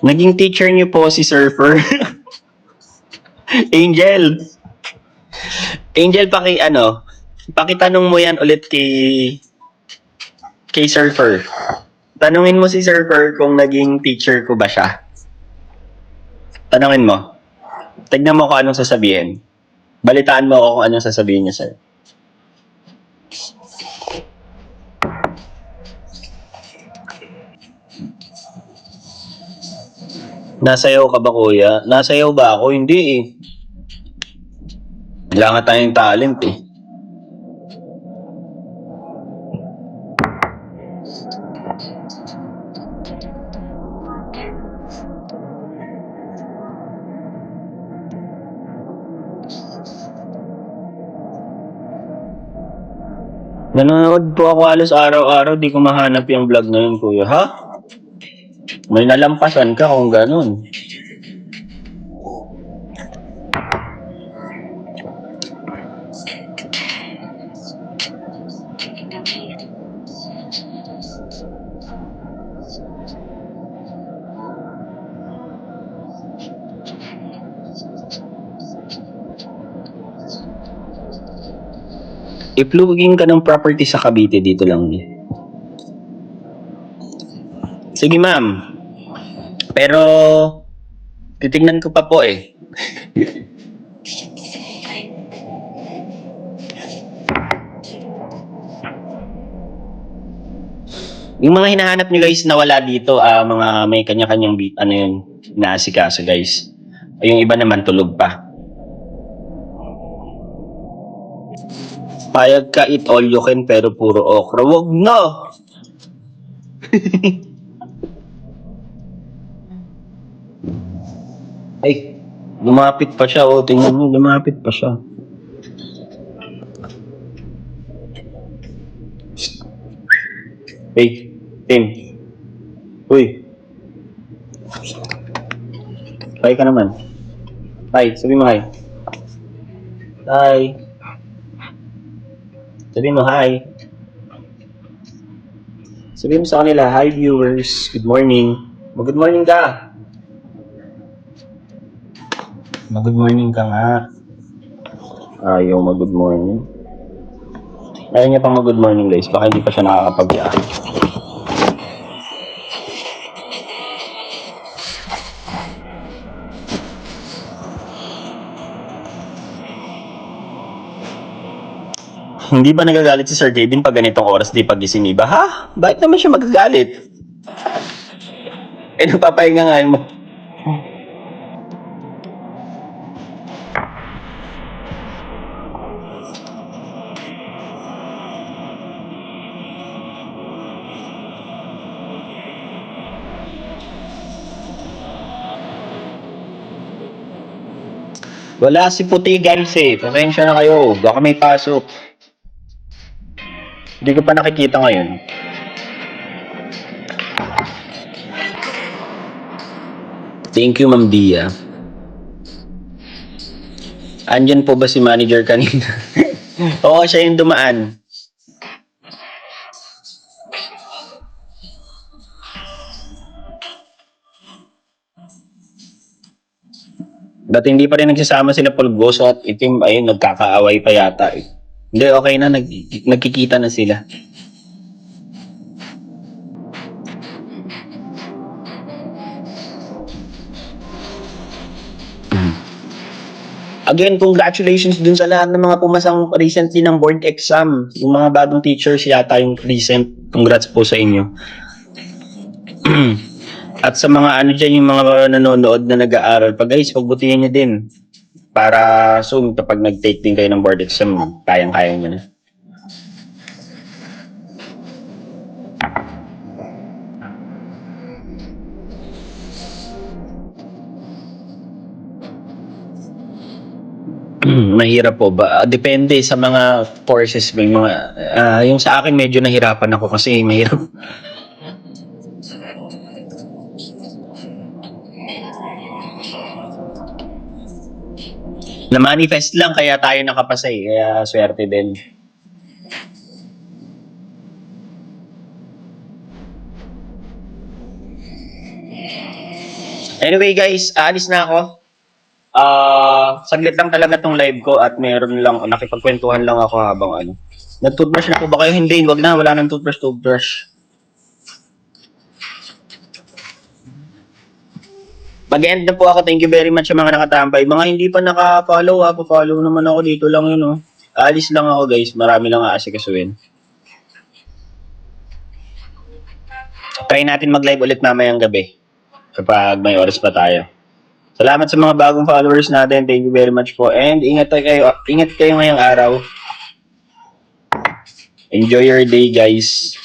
Naging teacher niyo po si Surfer. Angel. Angel, pakitanong mo yan ulit kay Surfer. Tanungin mo si Surfer kung naging teacher ko ba siya. Tanungin mo. Tignan mo kung anong sasabihin. Balitaan mo ako kung anong sasabihin niya sir. Nasayaw ka ba kuya? Nasayaw ba ako? Hindi eh. Wala nga tayong talent eh. Nanonood po ako halos araw-araw, di ko mahanap yung vlog na yun, kuya. Ha? May nalampasan ka kung ganun. I-plugin ka ng property sa Cavite, dito lang. Sige ma'am. Pero, titignan ko pa po eh. Yung mga hinahanap nyo guys na wala dito, mga may kanya-kanyang inaasikaso guys. Yung iba naman tulog pa. Payag ka eat all you can pero puro okra. Wag na! Ay, lumapit pa siya. O, tingnan mo, lumapit pa siya. Hey, Tim. Uy. Hi ka naman. Hi, sabi mo hi. Hi. Sabi mo hi. Sabi mo sa kanila, hi viewers, good morning. Good morning ka. Good morning ka nga. Ayaw mag-good morning. Ayaw niya pang mag-good morning guys, baka hindi pa siya nakakapag-iaan. Hindi ba nagagalit si Sir Kevin pag ganitong oras di pagising iba? Ha? Bakit naman siya magagalit? Eh, napapahinga nga mo. Wala si Puti guys eh. Pasensya na kayo. Baka may pasok. Hindi ko pa nakikita ngayon. Thank you, Ma'am Dia. Andyan po ba si manager kanina? Oo, siya yung dumaan. Dati hindi pa rin nagsasama sila Pulgoso at Itim. Ayun, nagkakaaway pa yata eh. Hindi, okay na. Nagkikita na sila. Again, congratulations dun sa lahat ng mga pumasang recently ng board exam. Yung mga bagong teachers yata yung recent. Congrats po sa inyo. At sa mga yung mga nanonood na nag-aaral pa, guys, pagbutihin nyo din. Para soon, kapag nag-take din kayo ng board exam, kayang-kaya nyo na. Mahirap po ba? Depende sa mga courses. May mga, yung sa akin medyo nahirapan ako kasi mahirap. Na-manifest lang kaya tayo nakapasa eh. Kaya swerte din. Anyway guys, aalis na ako. Saglit lang talaga tong live ko at meron lang, nakipagkwentuhan lang ako habang ano. Nag-toothbrush na po ba kayo? Hindi, wag na, wala nang toothbrush. Mag-end na po ako. Thank you very much sa mga nakatambay. Mga hindi pa naka-follow pa-follow naman ako dito lang yun, oh. Alis lang ako guys, marami lang aasikasuhin. Try natin mag-live ulit mamayang gabi kapag may oras pa tayo. Salamat sa mga bagong followers natin. Thank you very much po. And ingat kayo ngayong araw. Enjoy your day, guys.